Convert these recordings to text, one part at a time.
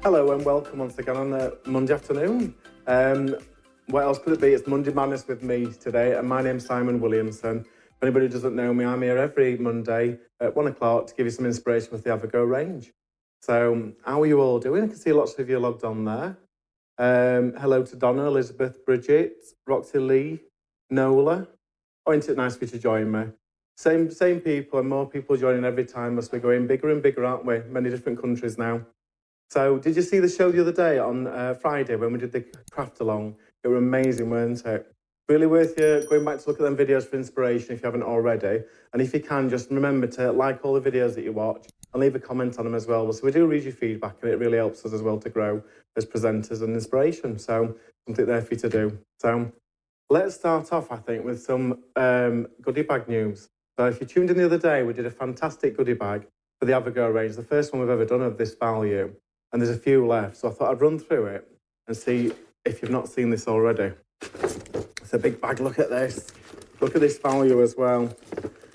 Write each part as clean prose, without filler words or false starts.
Hello and welcome once again on a Monday afternoon. What else could it be? It's Monday Madness with me today, and my name's Simon Williamson. If anybody who doesn't know me, I'm here every Monday at 1 o'clock to give you some inspiration with the AVAGO range. So, how are you all doing? I can see lots of you logged on there. Hello to Donna, Elizabeth, Bridget, Roxy Lee, Nola. Oh, isn't it nice for you to join me? Same people and more people joining every time as we're going bigger and bigger, aren't we? Many different countries now. So did you see the show the other day on Friday when we did the craft along? It was amazing, weren't it? Really worth you going back to look at them videos for inspiration if you haven't already. And if you can, just remember to like all the videos that you watch and leave a comment on them as well. So we do read your feedback and it really helps us as well to grow as presenters and inspiration. So something there for you to do. So let's start off, I think, with some goodie bag news. So if you tuned in the other day, we did a fantastic goodie bag for the AVAGO range, the first one we've ever done of this value. And there's a few left, so I thought I'd run through it and see if you've not seen this already. It's a big bag, look at this. Look at this value as well.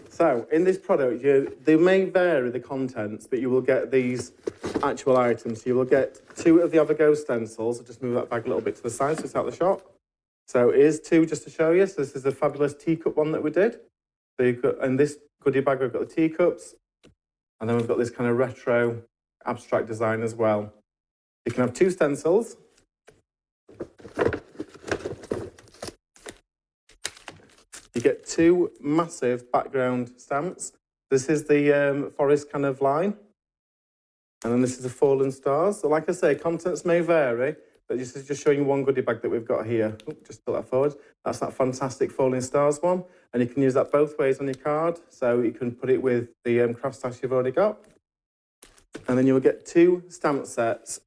So, in this product, they may vary the contents, but you will get these actual items. So you will get 2 of the AVAGO stencils. I'll just move that bag a little bit to the side so it's out the shop. So here's 2 just to show you. So this is a fabulous teacup one that we did. So you've got, in this goodie bag, we've got the teacups, and then we've got this kind of retro abstract design as well. You can have 2 stencils. You get 2 massive background stamps. This is the forest kind of line. And then this is the fallen stars. So like I say, contents may vary, but this is just showing you one goodie bag that we've got here. Just put that forward. That's that fantastic falling stars one. And you can use that both ways on your card. So you can put it with the craft stash you've already got. And then you'll get 2 stamp sets,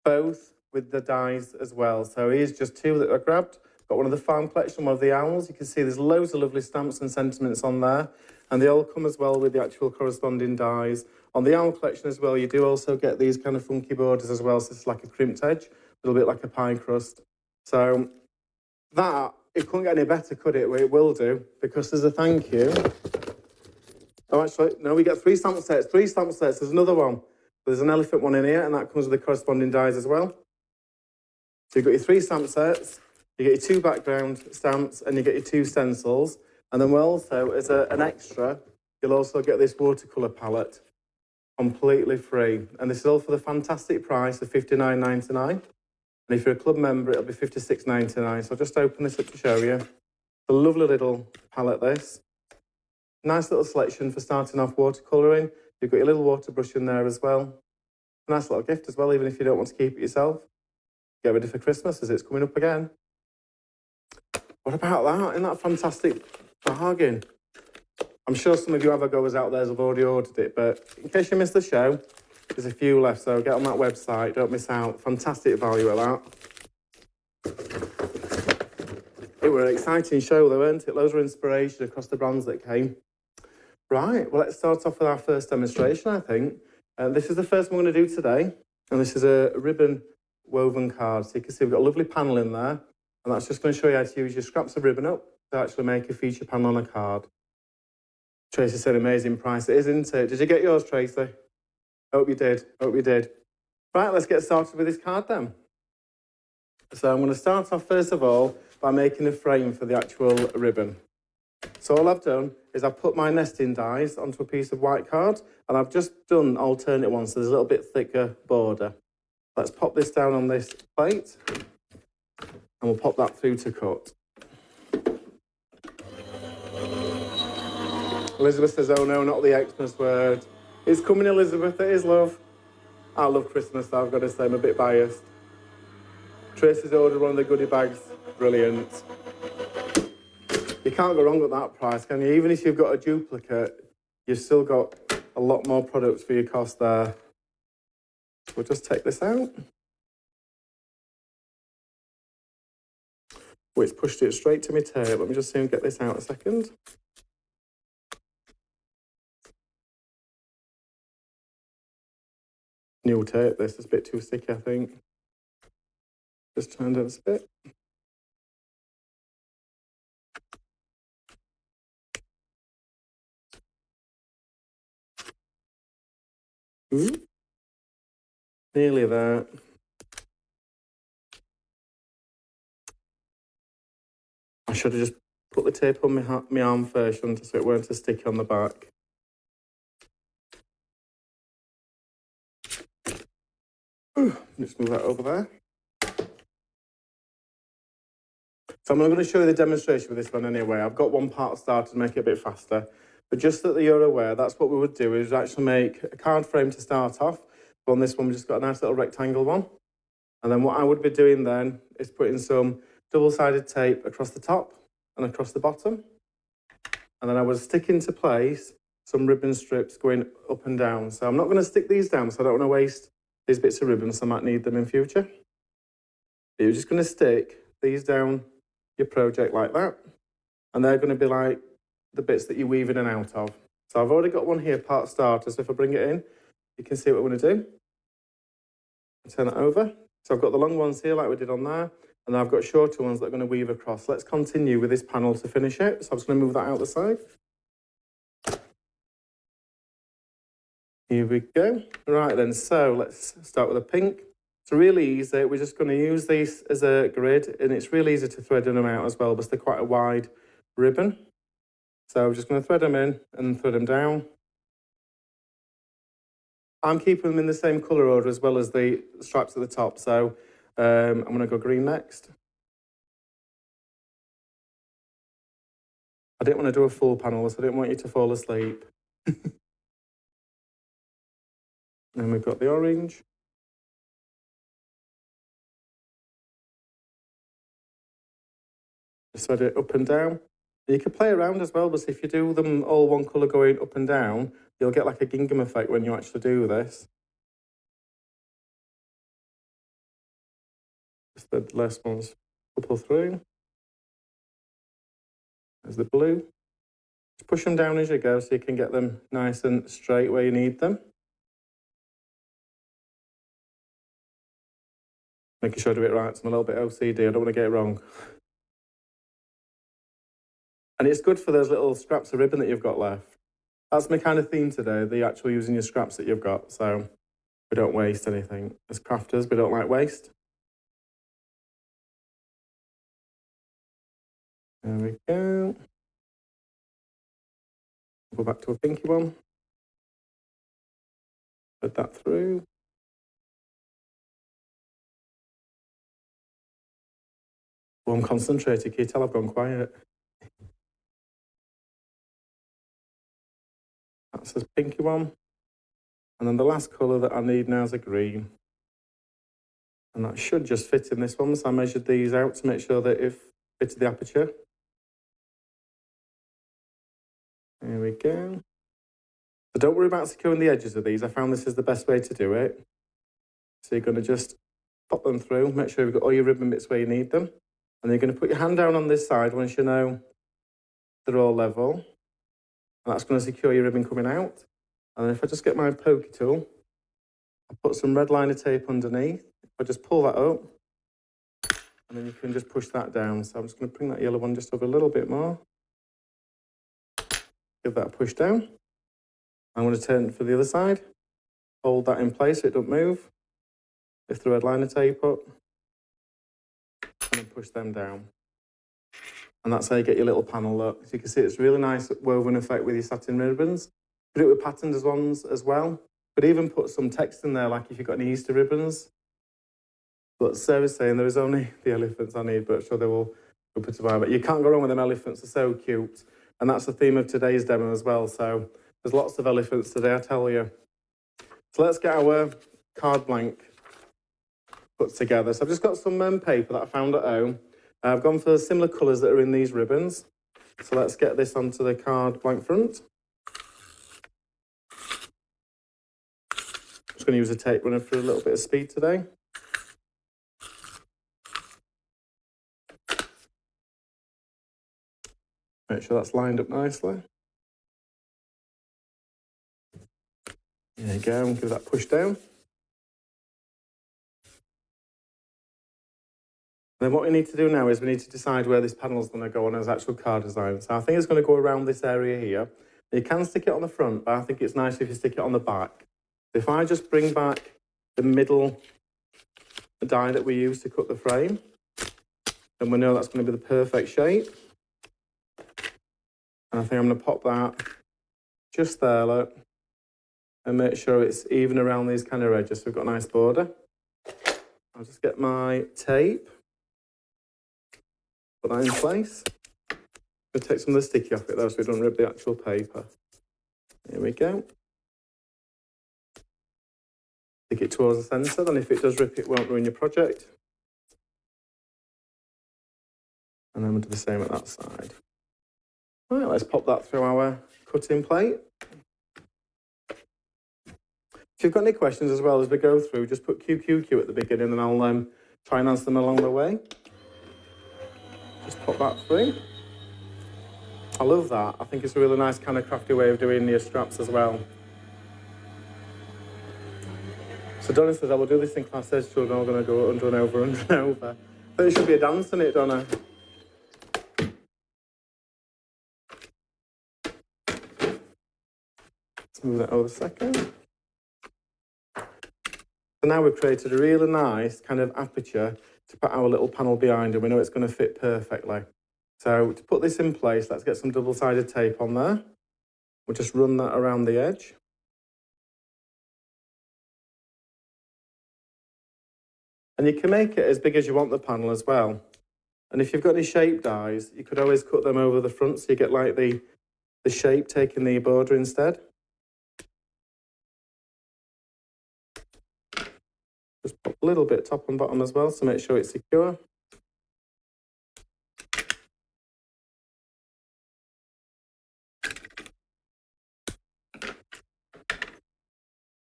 both with the dies as well. So here's just 2 that I grabbed. Got one of the farm collection, one of the owls. You can see there's loads of lovely stamps and sentiments on there. And they all come as well with the actual corresponding dies. On the owl collection as well, you do also get these kind of funky borders as well. So it's like a crimped edge, a little bit like a pie crust. So that, it couldn't get any better, could it? Well, it will do, because there's a thank you. Oh, actually, no, we get 3 stamp sets. 3 stamp sets. There's another one. There's an elephant one in here, and that comes with the corresponding dies as well. So you've got your 3 stamp sets, you get your 2 background stamps, and you get your 2 stencils. And then also, as an extra, you'll also get this watercolour palette, completely free. And this is all for the fantastic price of $59.99. And if you're a club member, it'll be $56.99. So I'll just open this up to show you. It's a lovely little palette, this. Nice little selection for starting off watercolouring. You've got your little water brush in there as well. Nice little gift as well, even if you don't want to keep it yourself. Get ready for Christmas as it's coming up again. What about that? Isn't that a fantastic bargain? I'm sure some of you AVAGOers out there have already ordered it, but in case you missed the show, there's a few left, so get on that website, don't miss out. Fantastic value at that. It was an exciting show though, weren't it? Loads of inspiration across the brands that came. Right, well, let's start off with our first demonstration, I think. This is the first one we're going to do today, and this is a ribbon woven card. So you can see we've got a lovely panel in there, and that's just going to show you how to use your scraps of ribbon up to actually make a feature panel on a card. Tracy said amazing price. It is, isn't it? Did you get yours, Tracy? Hope you did. Hope you did. Right, let's get started with this card then. So I'm going to start off first of all by making a frame for the actual ribbon. So all I've done is I've put my nesting dies onto a piece of white card, and I've just done alternate ones, so there's a little bit thicker border. Let's pop this down on this plate, and we'll pop that through to cut. Elizabeth says, oh no, not the Xmas word. It's coming, Elizabeth, it is, love. I love Christmas, though, I've got to say, I'm a bit biased. Tracy's ordered one of the goodie bags, brilliant. You can't go wrong with that price, can you? Even if you've got a duplicate, you've still got a lot more products for your cost there. We'll just take this out. Oh, it's pushed it straight to my tape. Let me just see and get this out a second. New tape, this is a bit too sticky, I think. Just try and do this bit. Nearly there. I should have just put the tape on my arm first, so it weren't too sticky on the back. Just move that over there. So I'm going to show you the demonstration with this one anyway. I've got one part started to make it a bit faster. But just so that you're aware, that's what we would do, is actually make a card frame to start off. But on this one, we've just got a nice little rectangle one. And then what I would be doing then is putting some double-sided tape across the top and across the bottom. And then I would stick into place some ribbon strips going up and down. So I'm not going to stick these down, so I don't want to waste these bits of ribbon, so I might need them in future. But you're just going to stick these down your project like that. And they're going to be like the bits that you weave in and out of. So I've already got one here, part starter. So if I bring it in, you can see what we're going to do. Turn it over. So I've got the long ones here like we did on there. And then I've got shorter ones that are going to weave across. Let's continue with this panel to finish it. So I'm just going to move that out the side. Here we go. Right then, so let's start with a pink. It's really easy. We're just going to use these as a grid, and it's really easy to thread them out as well, because they're quite a wide ribbon. So we're just going to thread them in and thread them down. I'm keeping them in the same colour order as well as the stripes at the top, so I'm going to go green next. I didn't want to do a full panel, so I didn't want you to fall asleep. Then we've got the orange. Just thread it up and down. You can play around as well, but if you do them all one colour going up and down, you'll get like a gingham effect when you actually do this. Just the last ones couple through. There's the blue. Just push them down as you go so you can get them nice and straight where you need them. Making sure I do it right, so I'm a little bit OCD, I don't want to get it wrong. And it's good for those little scraps of ribbon that you've got left. That's my kind of theme today, the actual using your scraps that you've got, so we don't waste anything. As crafters, we don't like waste. There we go. Go back to a pinky one. Put that through. Well, I'm concentrating. Can you tell I've gone quiet? That's a pinky one. And then the last colour that I need now is a green. And that should just fit in this one. So I measured these out to make sure that it fitted the aperture. There we go. So don't worry about securing the edges of these. I found this is the best way to do it. So you're going to just pop them through, make sure you've got all your ribbon bits where you need them. And you're going to put your hand down on this side once you know they're all level. And that's going to secure your ribbon coming out. And then if I just get my pokey tool, I'll put some red liner tape underneath. If I just pull that up, and then you can just push that down. So I'm just going to bring that yellow one just over a little bit more. Give that a push down. I'm going to turn it for the other side. Hold that in place so it doesn't move. Lift the red liner tape up. And then push them down. And that's how you get your little panel look. As you can see, it's a really nice woven effect with your satin ribbons. You do it with patterned ones as well. But even put some text in there, like if you've got any Easter ribbons. But Sarah's saying there is only the elephants I need, but I'm sure they will put to buy. But you can't go wrong with them elephants, they're so cute. And that's the theme of today's demo as well. So there's lots of elephants today, I tell you. So let's get our card blank put together. So I've just got some paper that I found at home. I've gone for similar colours that are in these ribbons. So let's get this onto the card blank front. I'm just going to use a tape runner for a little bit of speed today. Make sure that's lined up nicely. There you go, and give that push down. Then what we need to do now is we need to decide where this panel is going to go on as actual card design. So I think it's going to go around this area here. You can stick it on the front, but I think it's nice if you stick it on the back. If I just bring back the middle die that we use to cut the frame. Then we know that's going to be the perfect shape. And I think I'm going to pop that just there, look, and make sure it's even around these kind of edges so we've got a nice border. I'll just get my tape, put that in place. I'll take some of the sticky off it though so we don't rip the actual paper. Here we go. Stick it towards the centre, then if it does rip, it won't ruin your project. And then we'll do the same at that side. Right, let's pop that through our cutting plate. If you've got any questions as well as we go through, just put QQQ at the beginning and I'll try and answer them along the way. Just pop that through. I love that. I think it's a really nice kind of crafty way of doing your straps as well. So Donna says, I will do this in class, says children are going to go under and over, under and over. I think there should be a dance in it, Donna. Let's move that over a second. So now we've created a really nice kind of aperture to put our little panel behind and we know it's going to fit perfectly. So to put this in place, let's get some double-sided tape on there. We'll just run that around the edge. And you can make it as big as you want the panel as well. And if you've got any shape dies, you could always cut them over the front so you get like the shape taking the border instead. Just put a little bit top and bottom as well to make sure it's secure.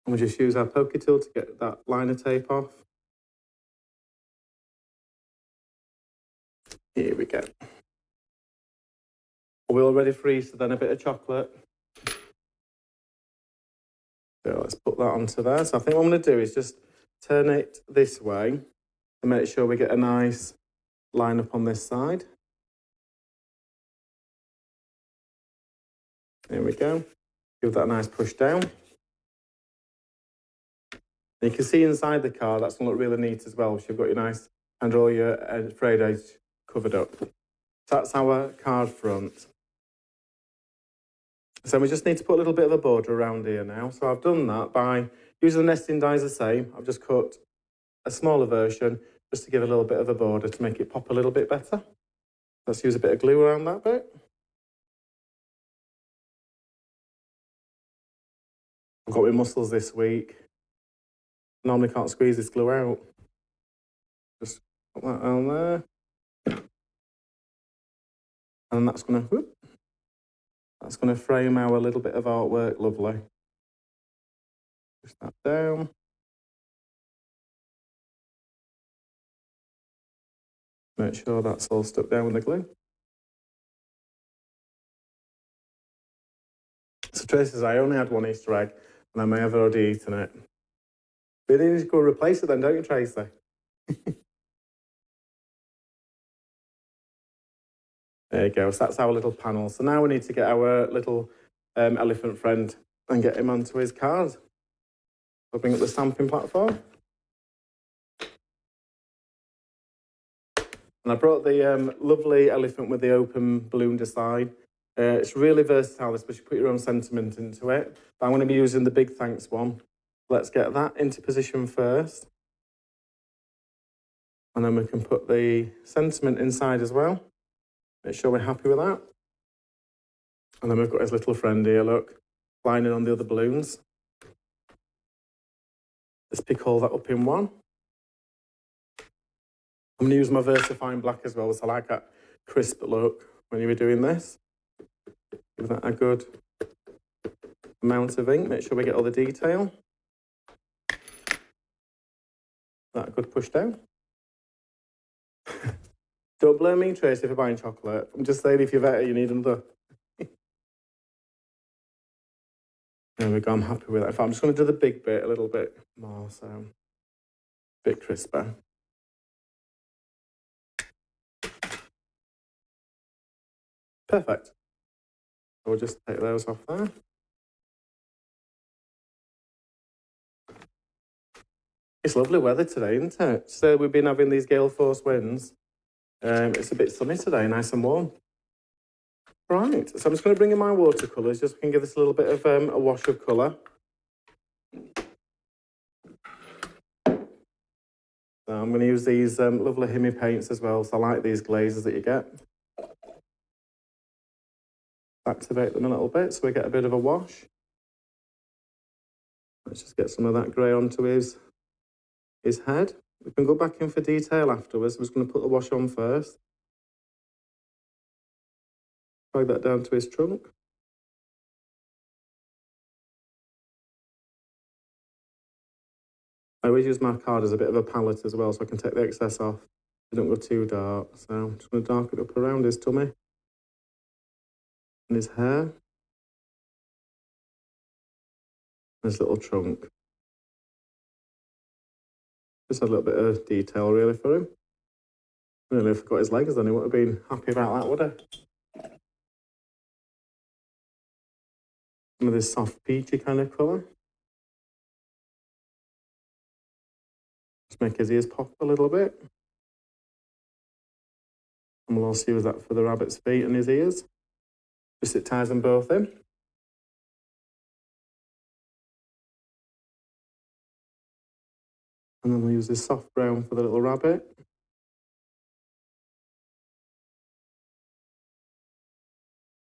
And we'll just use our pokey tool to get that liner tape off. Here we go. Are we all ready for Easter then? A bit of chocolate. So let's put that onto there. So I think what I'm going to do is just turn it this way to make sure we get a nice line up on this side. There we go. Give that a nice push down. And you can see inside the card, that's going to look really neat as well. So you've got your nice, and all your frayed edge covered up. So that's our card front. So we just need to put a little bit of a border around here now. So I've done that by using the nesting dies the same. I've just cut a smaller version just to give a little bit of a border to make it pop a little bit better. Let's use a bit of glue around that bit. I've got my muscles this week. Normally can't squeeze this glue out. Just put that on there. And that's going to frame our little bit of artwork lovely. Push that down. Make sure that's all stuck down with the glue. So Tracy says, I only had one Easter egg and I may have already eaten it. But you need to go replace it then, don't you, Tracy? There you go, so that's our little panel. So now we need to get our little elephant friend and get him onto his card. I'll bring up the stamping platform. And I brought the lovely elephant with the open balloon design. It's really versatile, especially put your own sentiment into it. But I'm going to be using the big thanks one. Let's get that into position first. And then we can put the sentiment inside as well. Make sure we're happy with that. And then we've got his little friend here, look, lining on the other balloons. Let's pick all that up in one. I'm going to use my VersaFine black as well, so I like that crisp look when you were doing this. Give that a good amount of ink, make sure we get all the detail. That a good push down. Don't blame me, Tracy, for buying chocolate. I'm just saying if you're better, you need another. There we go, I'm happy with that. In fact, I'm just going to do the big bit a little bit more, so a bit crisper. Perfect. We'll just take those off there. It's lovely weather today, isn't it? So we've been having these gale force winds. It's a bit sunny today, nice and warm. Right, so I'm just going to bring in my watercolours, just so I can give this a little bit of a wash of colour. So I'm going to use these lovely Himi paints as well, so I like these glazes that you get. Activate them a little bit so we get a bit of a wash. Let's just get some of that grey onto his head. We can go back in for detail afterwards. I'm just going to put the wash on first. Drag that down to his trunk. I always use my card as a bit of a palette as well, so I can take the excess off. It don't go too dark. So I'm just going to darken it up around his tummy and his hair. And his little trunk. Just a little bit of detail really for him. Really, if I got his legs, then he wouldn't have been happy about that, would he? Some of this soft peachy kind of colour. Just make his ears pop a little bit. And we'll also use that for the rabbit's feet and his ears. Just it ties them both in. And then we'll use this soft brown for the little rabbit.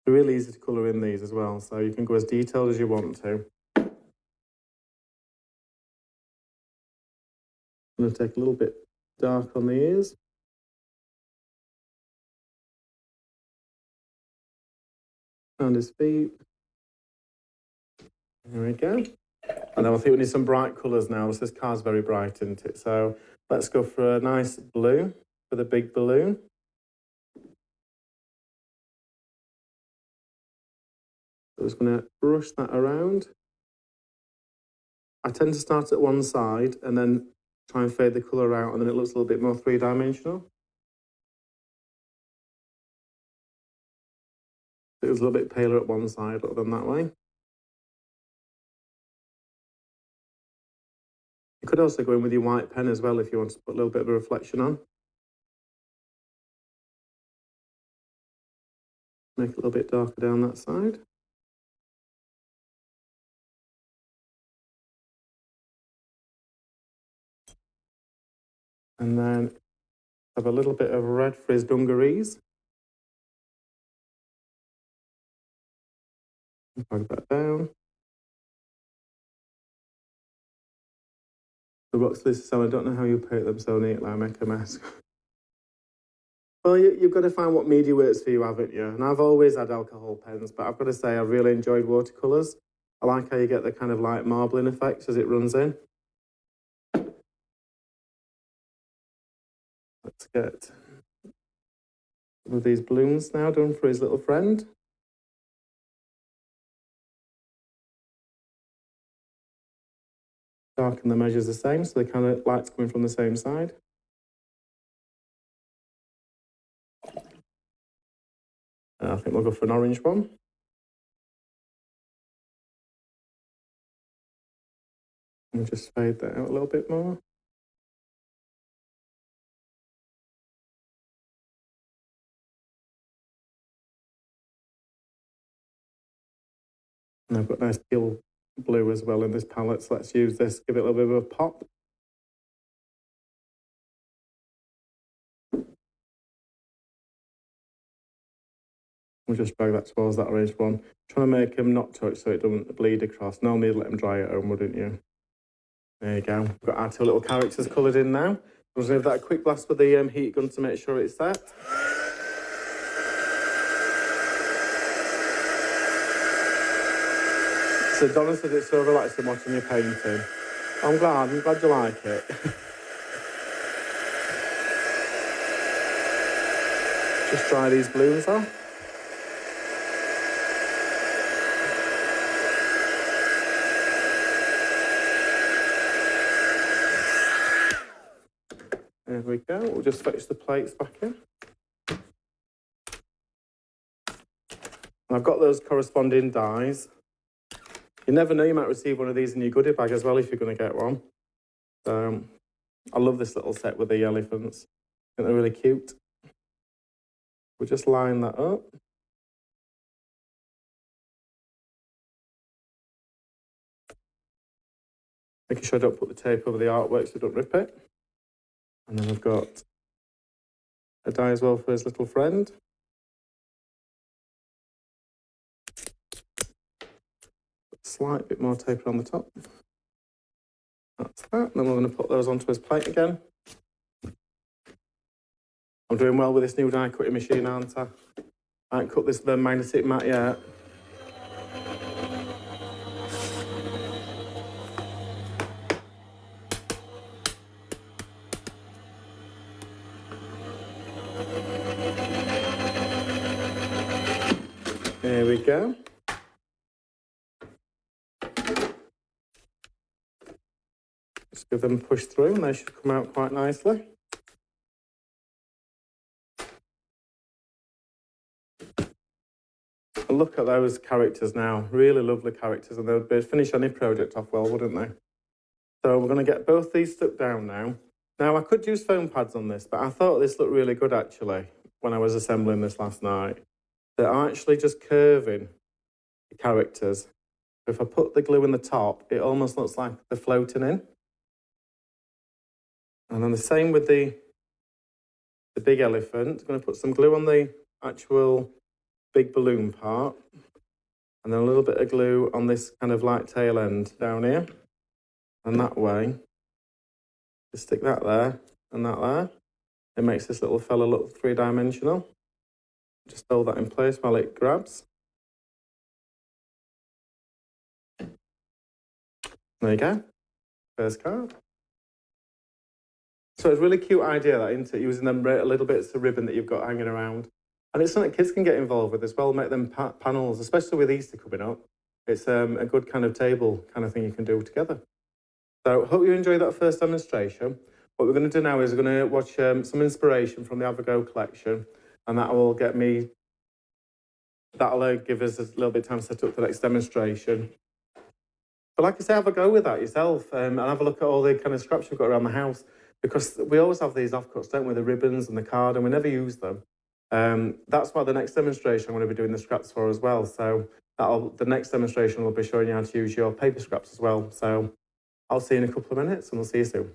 They're really easy to colour in these as well, so you can go as detailed as you want to. I'm going to take a little bit dark on the ears. And his feet. There we go. And then I think we need some bright colours now. This car's very bright, isn't it? So let's go for a nice blue for the big balloon. I'm just going to brush that around. I tend to start at one side and then try and fade the colour out, and then it looks a little bit more three-dimensional. It was a little bit paler at one side rather than that way. You could also go in with your white pen as well if you want to put a little bit of a reflection on. Make it a little bit darker down that side. And then have a little bit of red for his dungarees. Drag that down. The rocks this time, I don't know how you paint them so neatly, I make a mess. Well, you've got to find what media works for you, haven't you? And I've always had alcohol pens, but I've got to say I really enjoyed watercolours. I like how you get the kind of light marbling effects as it runs in. Let's get some of these balloons now done for his little friend. Darken the measures the same, so the kind of light's coming from the same side. And I think we'll go for an orange one. And just fade that out a little bit more. And I've got nice teal blue as well in this palette, so let's use this, give it a little bit of a pop. We'll just drag that towards that orange one. Trying to make him not touch so it doesn't bleed across. Normally you'd let him dry at home, wouldn't you? There you go. We've got our two little characters coloured in now. I'm just going to give that a quick blast with the heat gun to make sure it's set. So Donna said it's so relaxing watching you painting. I'm glad you like it. Just dry these balloons off. There we go. We'll just fetch the plates back in. And I've got those corresponding dies. You never know, you might receive one of these in your goodie bag as well if you're going to get one. So I love this little set with the elephants. I think they're really cute. We'll just line that up. Making sure I don't put the tape over the artwork so I don't rip it. And then I've got a die as well for his little friend. Slight bit more tape on the top. That's that. And then we're going to put those onto his plate again. I'm doing well with this new die cutting machine, aren't I? I haven't cut this magnetic mat yet. There we go. Just give them a push through and they should come out quite nicely. And look at those characters now, really lovely characters, and they'd finish any project off well, wouldn't they? So we're going to get both these stuck down now. Now I could use foam pads on this, but I thought this looked really good actually when I was assembling this last night. They're actually just curving the characters. If I put the glue in the top, it almost looks like they're floating in. And then the same with the big elephant. I'm going to put some glue on the actual big balloon part. And then a little bit of glue on this kind of light tail end down here. And that way, just stick that there and that there. It makes this little fella look three-dimensional. Just hold that in place while it grabs. There you go. First card. So it's a really cute idea, that, isn't it? Using them little bits of ribbon that you've got hanging around. And it's something kids can get involved with as well, make them panels, especially with Easter coming up. It's a good kind of table kind of thing you can do together. So hope you enjoyed that first demonstration. What we're going to do now is we're going to watch some inspiration from the AVAGO collection, and that will give us a little bit of time to set up the next demonstration. But like I say, have a go with that yourself and have a look at all the kind of scraps you've got around the house, because we always have these offcuts, don't we, the ribbons and the card, and we never use them. That's why the next demonstration I'm going to be doing the scraps for as well. So the next demonstration will be showing you how to use your paper scraps as well. So I'll see you in a couple of minutes and we'll see you soon.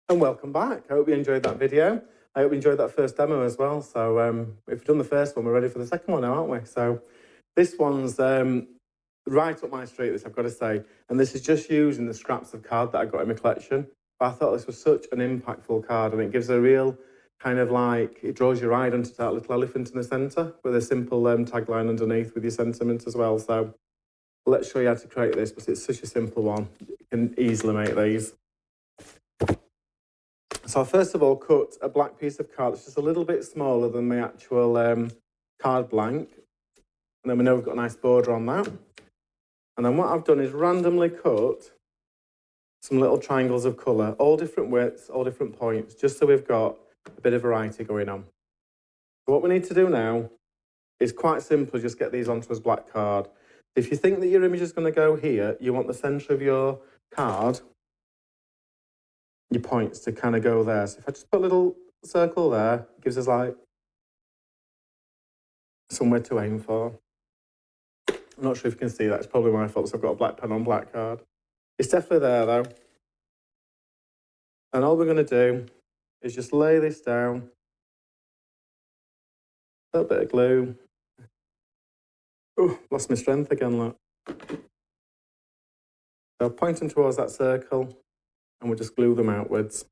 And welcome back. I hope you enjoyed that video. I hope you enjoyed that first demo as well. So if we've done the first one, we're ready for the second one now, aren't we? So this one's right up my street, this I've got to say. And this is just using the scraps of card that I got in my collection. But I thought this was such an impactful card, and it gives a real kind of like, it draws your eye onto that little elephant in the centre with a simple tagline underneath with your sentiment as well. So let's show you how to create this, because it's such a simple one. You can easily make these. So I first of all cut a black piece of card that's just a little bit smaller than the actual card blank. And then we know we've got a nice border on that. And then what I've done is randomly cut some little triangles of colour, all different widths, all different points, just so we've got a bit of variety going on. So what we need to do now is quite simple, just get these onto a black card. If you think that your image is going to go here, you want the centre of your card, your points to kind of go there. So if I just put a little circle there, it gives us like somewhere to aim for. I'm not sure if you can see that. It's probably my fault, so I've got a black pen on black card. It's definitely there though. And all we're going to do is just lay this down. A little bit of glue. Oh, lost my strength again, look. So point them towards that circle and we'll just glue them outwards.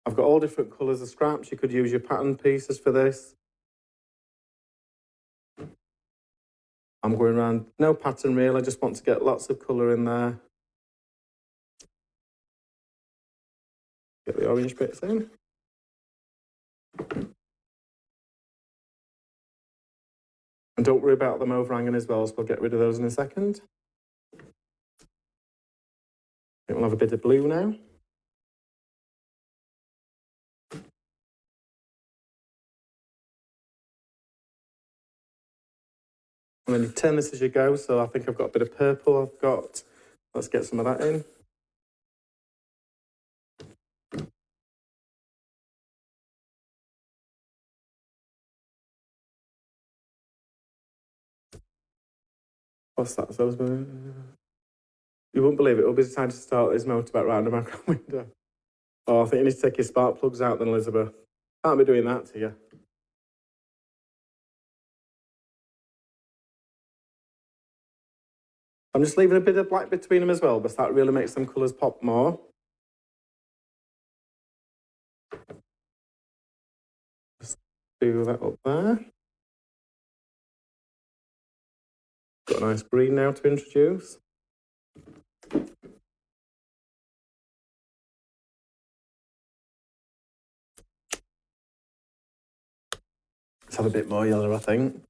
I've got all different colours of scraps. You could use your pattern pieces for this. I'm going around, no pattern really, I just want to get lots of colour in there. Get the orange bits in. And don't worry about them overhanging as well, so we'll get rid of those in a second. I think we'll have a bit of blue now. And then you turn this as you go, so I think I've got a bit of purple I've got. Let's get some of that in. What's that? So you wouldn't believe it, it'll be time to start this motorbike round the macro window. Oh, I think you need to take your spark plugs out then, Elizabeth. Can't be doing that to you. I'm just leaving a bit of black between them as well, but that really makes them colours pop more. Just do that up there. Got a nice green now to introduce. Let's have a bit more yellow, I think.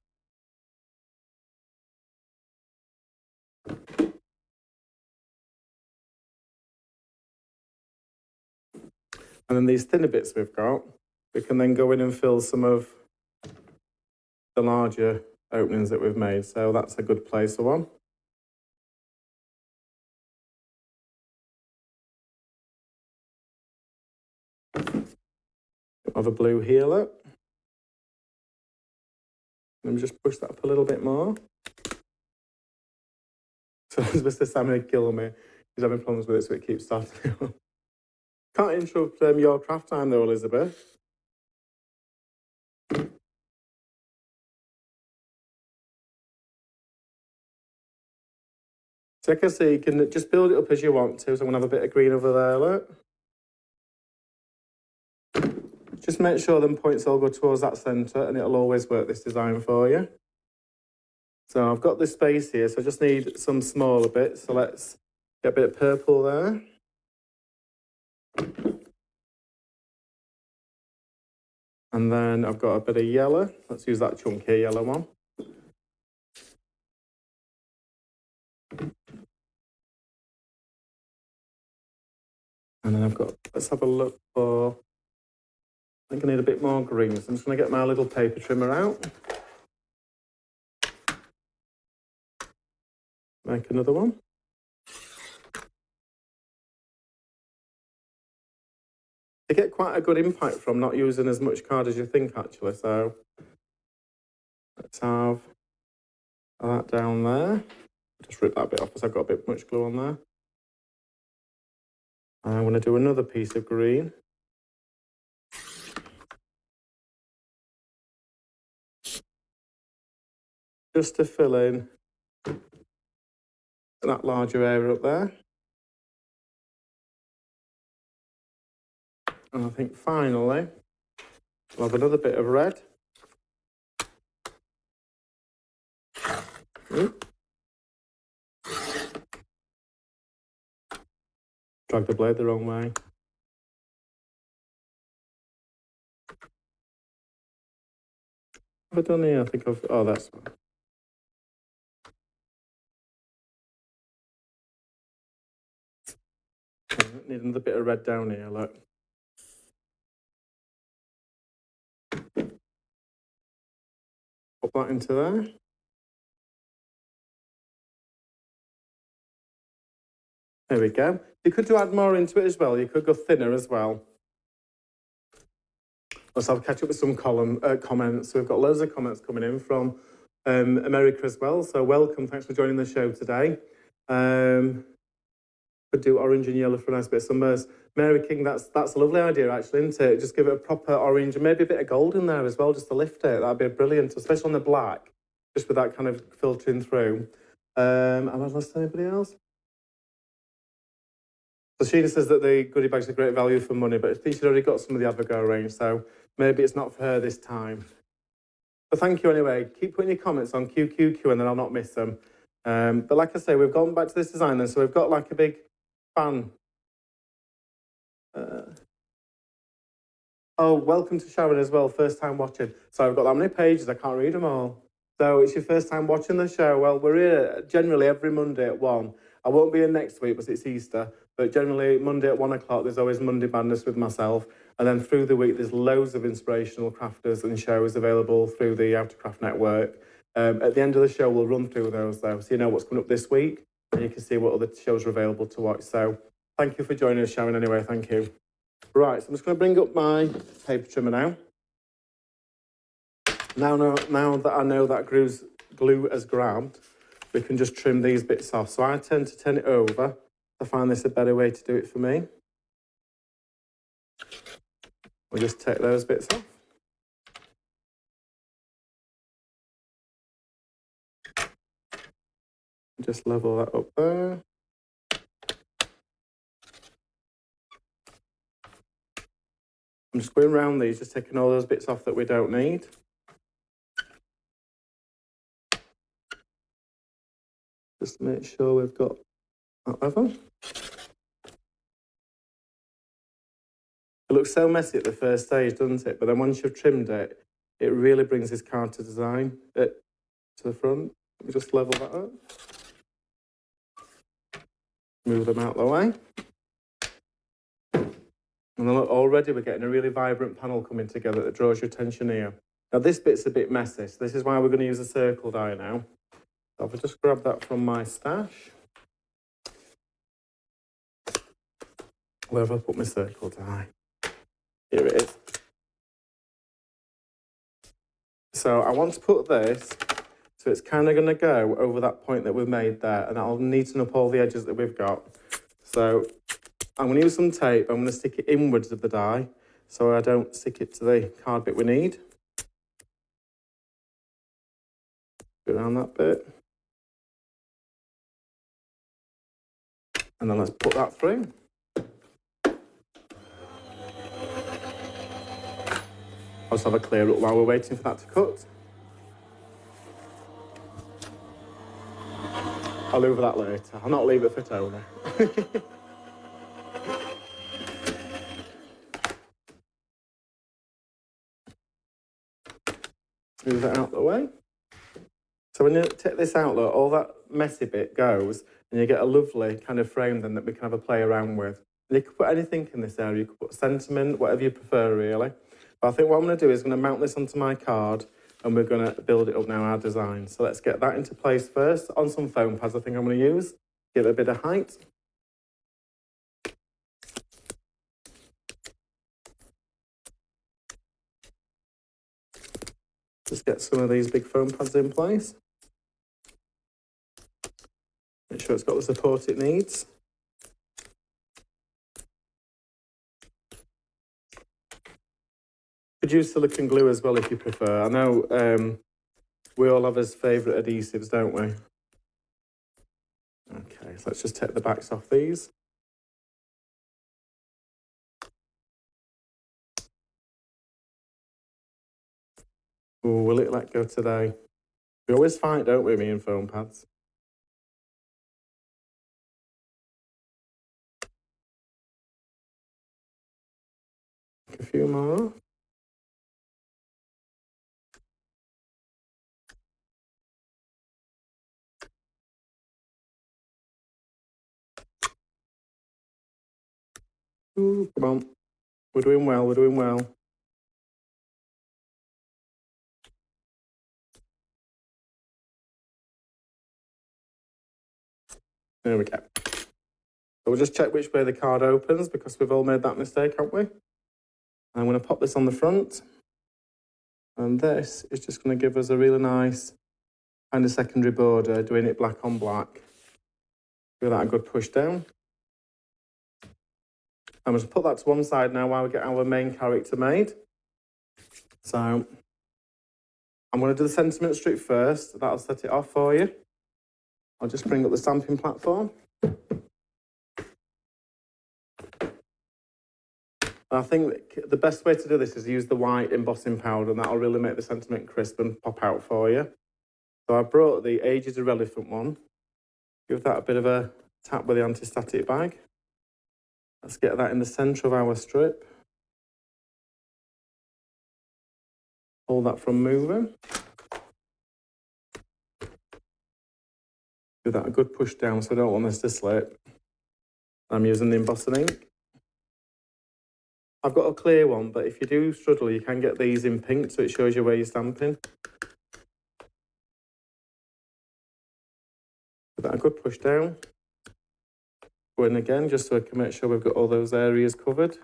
And then these thinner bits we've got, we can then go in and fill some of the larger openings that we've made. So that's a good place for one. Have a blue here, look. Let me just push that up a little bit more. So Mr. Sam would kill me. He's having problems with it, so it keeps starting. Can't interrupt your craft time though, Elizabeth. So I can see you can just build it up as you want to. So I'm going to have a bit of green over there, look. Just make sure them points all go towards that centre and it'll always work this design for you. So I've got this space here, so I just need some smaller bits. So let's get a bit of purple there. And then I've got a bit of yellow. Let's use that chunky yellow one. And then I've got, let's have a look for, I think I need a bit more green. So I'm just going to get my little paper trimmer out. Make another one. You get quite a good impact from not using as much card as you think, actually. So let's have that down there. Just rip that bit off because I've got a bit much glue on there. And I'm going to do another piece of green. Just to fill in that larger area up there. And I think finally, we'll have another bit of red. Drag the blade the wrong way. Have I done here? I think I've, oh, that's one. Need another bit of red down here, look. Pop that into there. There we go. You could add more into it as well. You could go thinner as well. Let's have a catch up with some comments. So we've got loads of comments coming in from America as well. So welcome. Thanks for joining the show today. Could do orange and yellow for a nice bit of sunburst. Mary King, that's a lovely idea actually, isn't it? Just give it a proper orange and maybe a bit of gold in there as well, just to lift it. That'd be brilliant, especially on the black, just with that kind of filtering through. Have I lost anybody else? So Sheena says that the goodie bag's a great value for money, but I think she's already got some of the AVAGO range, so maybe it's not for her this time. But thank you anyway. Keep putting your comments on QQQ and then I'll not miss them. But like I say, we've gone back to this design then, so we've got like a big fan. Oh, welcome to Sharon as well, first time watching. So I've got that many pages, I can't read them all. So it's your first time watching the show. Well, we're here generally every Monday at 1. I won't be in next week because it's Easter, but generally Monday at 1 o'clock, there's always Monday Madness with myself. And then through the week, there's loads of inspirational crafters and shows available through the How to Craft Network. At the end of the show, we'll run through those though, so you know what's coming up this week, and you can see what other shows are available to watch. So thank you for joining us, Sharon, anyway, thank you. Right, so I'm just going to bring up my paper trimmer now. Now that I know that glue has grabbed, we can just trim these bits off. So I tend to turn it over. I find this a better way to do it for me. We'll just take those bits off. Just level that up there. I'm just going around these, just taking all those bits off that we don't need. Just make sure we've got that level. It looks so messy at the first stage, doesn't it? But then once you've trimmed it, it really brings this card to design to the front. Let me just level that up. Move them out of the way. And then look, already we're getting a really vibrant panel coming together that draws your attention here. Now this bit's a bit messy, so this is why we're going to use a circle die now. So if I just grab that from my stash. Where have I put my circle die? Here it is. So I want to put this, so it's kind of going to go over that point that we've made there, and I'll neaten up all the edges that we've got. So I'm going to use some tape. I'm going to stick it inwards of the die so I don't stick it to the card bit we need. Go around that bit. And then let's put that through. I'll just have a clear up while we're waiting for that to cut. I'll over that later. I'll not leave it for Tony. Move that out of the way. So when you take this out, look, all that messy bit goes, and you get a lovely kind of frame then that we can have a play around with. And you could put anything in this area. You could put sentiment, whatever you prefer, really. But I think what I'm going to do is I'm going to mount this onto my card, and we're going to build it up now, our design. So let's get that into place first. On some foam pads, I think I'm going to use. Give it a bit of height. Just get some of these big foam pads in place. Make sure it's got the support it needs. Could use silicone glue as well if you prefer. I know we all have as favourite adhesives, don't we? Okay, so let's just take the backs off these. Oh, will it let go today? We always fight, don't we, me and foam pads? A few more. Ooh, come on. We're doing well, we're doing well. There we go. So we'll just check which way the card opens because we've all made that mistake, haven't we? I'm going to pop this on the front. And this is just going to give us a really nice kind of secondary border, doing it black on black. Give that a good push down. I'm going to put that to one side now while we get our main character made. So I'm going to do the sentiment strip first. That'll set it off for you. I'll just bring up the stamping platform. I think the best way to do this is use the white embossing powder, and that'll really make the sentiment crisp and pop out for you. So I brought the Ages Irrelevant one. Give that a bit of a tap with the anti-static bag. Let's get that in the centre of our strip. Hold that from moving. Give that a good push down so I don't want this to slip. I'm using the embossing ink. I've got a clear one, but if you do struggle, you can get these in pink so it shows you where you're stamping. Give that a good push down. Go in again just so I can make sure we've got all those areas covered.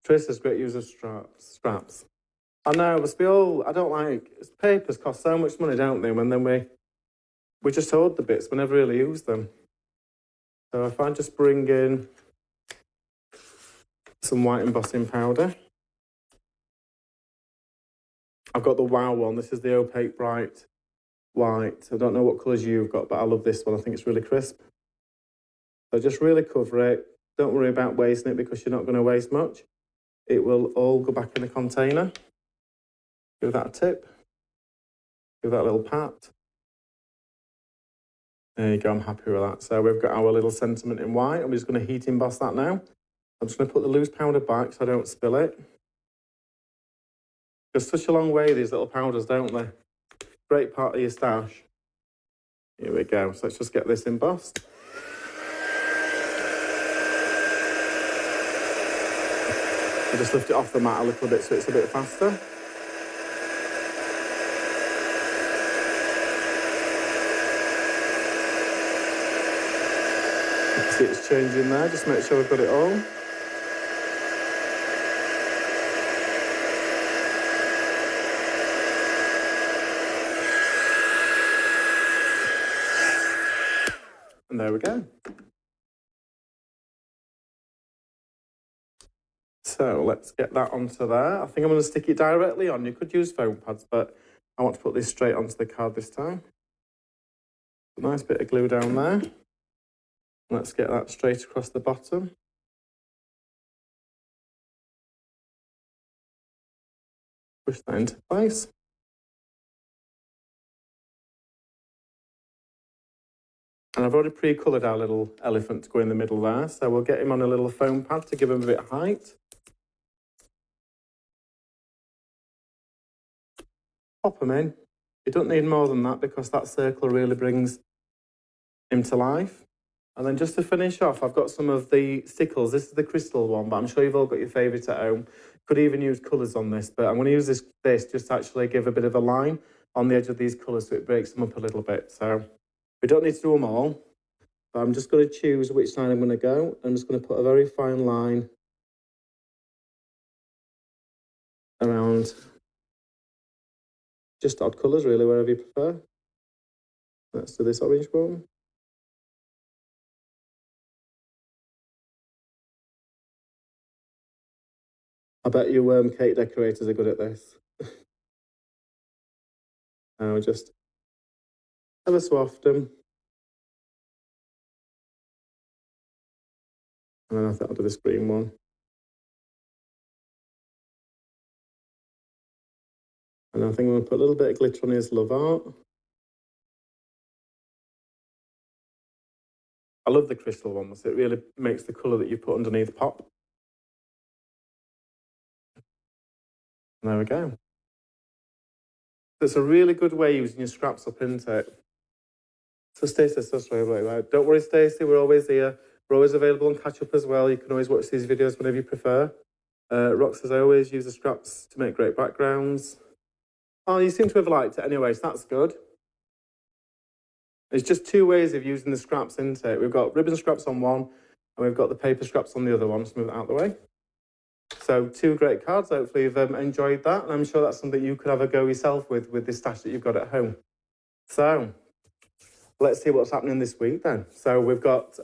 Tracer's great use of straps. I know, I don't like, papers cost so much money, don't they? And then we just hoard the bits, we never really use them. So if I just bring in some white embossing powder. I've got the Wow one. This is the opaque bright white. I don't know what colours you've got, but I love this one. I think it's really crisp. So just really cover it. Don't worry about wasting it because you're not going to waste much. It will all go back in the container. Give that a tip. Give that a little pat. There you go, I'm happy with that. So we've got our little sentiment in white. I'm just going to heat emboss that now. I'm just going to put the loose powder back so I don't spill it. Goes such a long way, these little powders, don't they? Great part of your stash. Here we go. So let's just get this embossed. I just lift it off the mat a little bit so it's a bit faster. You can see it's changing there. Just make sure we've got it all. And there we go. So let's get that onto there. I think I'm going to stick it directly on. You could use foam pads, but I want to put this straight onto the card this time. A nice bit of glue down there. Let's get that straight across the bottom. Push that into place. And I've already pre-coloured our little elephant to go in the middle there, so we'll get him on a little foam pad to give him a bit of height. Pop him in. You don't need more than that because that circle really brings him to life. And then just to finish off, I've got some of the stickles. This is the crystal one, but I'm sure you've all got your favourite at home. Could even use colours on this, but I'm going to use this just to actually give a bit of a line on the edge of these colours so it breaks them up a little bit. So we don't need to do them all, but I'm just going to choose which side I'm going to go. I'm just going to put a very fine line around just odd colours, really, wherever you prefer. Let's do this orange one. I bet you cake decorators are good at this. Now just ever so often. And then I think I'll do this green one. And I think I'm going to put a little bit of glitter on his love art. I love the crystal ones. It really makes the colour that you put underneath pop. And there we go. It's a really good way using your scraps up, isn't it? So Stacey says, right. Don't worry, Stacey, we're always here. We're always available on catch up as well. You can always watch these videos whenever you prefer. Rox says, I always use the scraps to make great backgrounds. Oh, you seem to have liked it anyway, so that's good. There's just two ways of using the scraps, isn't it? We've got ribbon scraps on one, and we've got the paper scraps on the other one. Just move it out of the way. So 2 great cards. Hopefully you've enjoyed that, and I'm sure that's something you could have a go yourself with this stash that you've got at home. So let's see what's happening this week then. So we've got,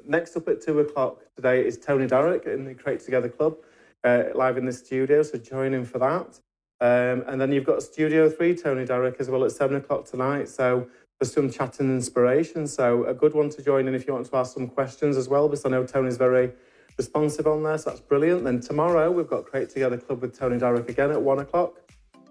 next up at 2 o'clock today is Tony Darrick in the Create Together Club, live in the studio, so join in for that. And then you've got Studio 3, Tony Darrick, as well at 7 o'clock tonight. So for some chat and inspiration. So a good one to join in if you want to ask some questions as well, because I know Tony's very responsive on there, so that's brilliant. Then tomorrow we've got Create Together Club with Tony Darrick again at 1 o'clock.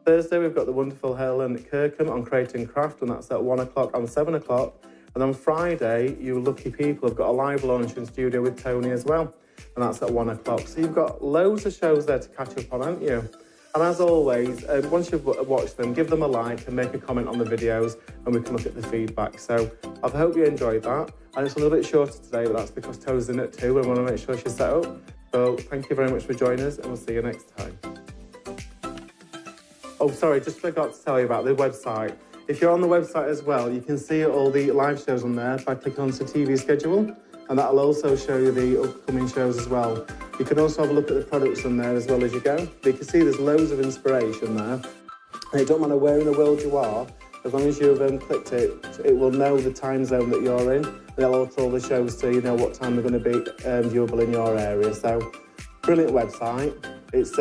Thursday we've got the wonderful Helen Kirkham on Creating Craft, and that's at 1 o'clock and 7 o'clock. And on Friday, you lucky people have got a live launch in studio with Tony as well, and that's at 1 o'clock. So you've got loads of shows there to catch up on, haven't you? And as always, once you've watched them, give them a like and make a comment on the videos, and we can look at the feedback. So I hope you enjoyed that. And it's a little bit shorter today, but that's because Tony's in at 2 and we want to make sure she's set up. So thank you very much for joining us, and we'll see you next time. Oh, sorry, just forgot to tell you about the website. If you're on the website as well, you can see all the live shows on there by clicking onto TV schedule, and that'll also show you the upcoming shows as well. You can also have a look at the products on there as well as you go. But you can see there's loads of inspiration there. And it don't matter where in the world you are, as long as you've clicked it, it will know the time zone that you're in. And it'll alter all the shows so you know what time they're going to be viewable in your area. So, brilliant website. It's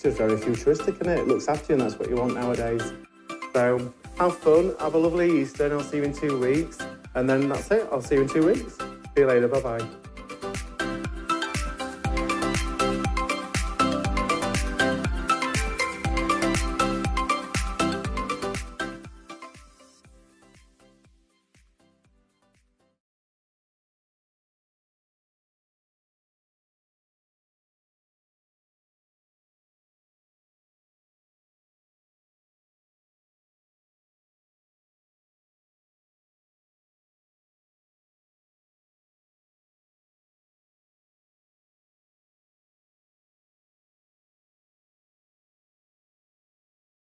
just very futuristic, isn't it? It looks after you, and that's what you want nowadays. So, have fun, have a lovely Easter, and I'll see you in 2 weeks. And then that's it. I'll see you in 2 weeks. See you later. Bye-bye.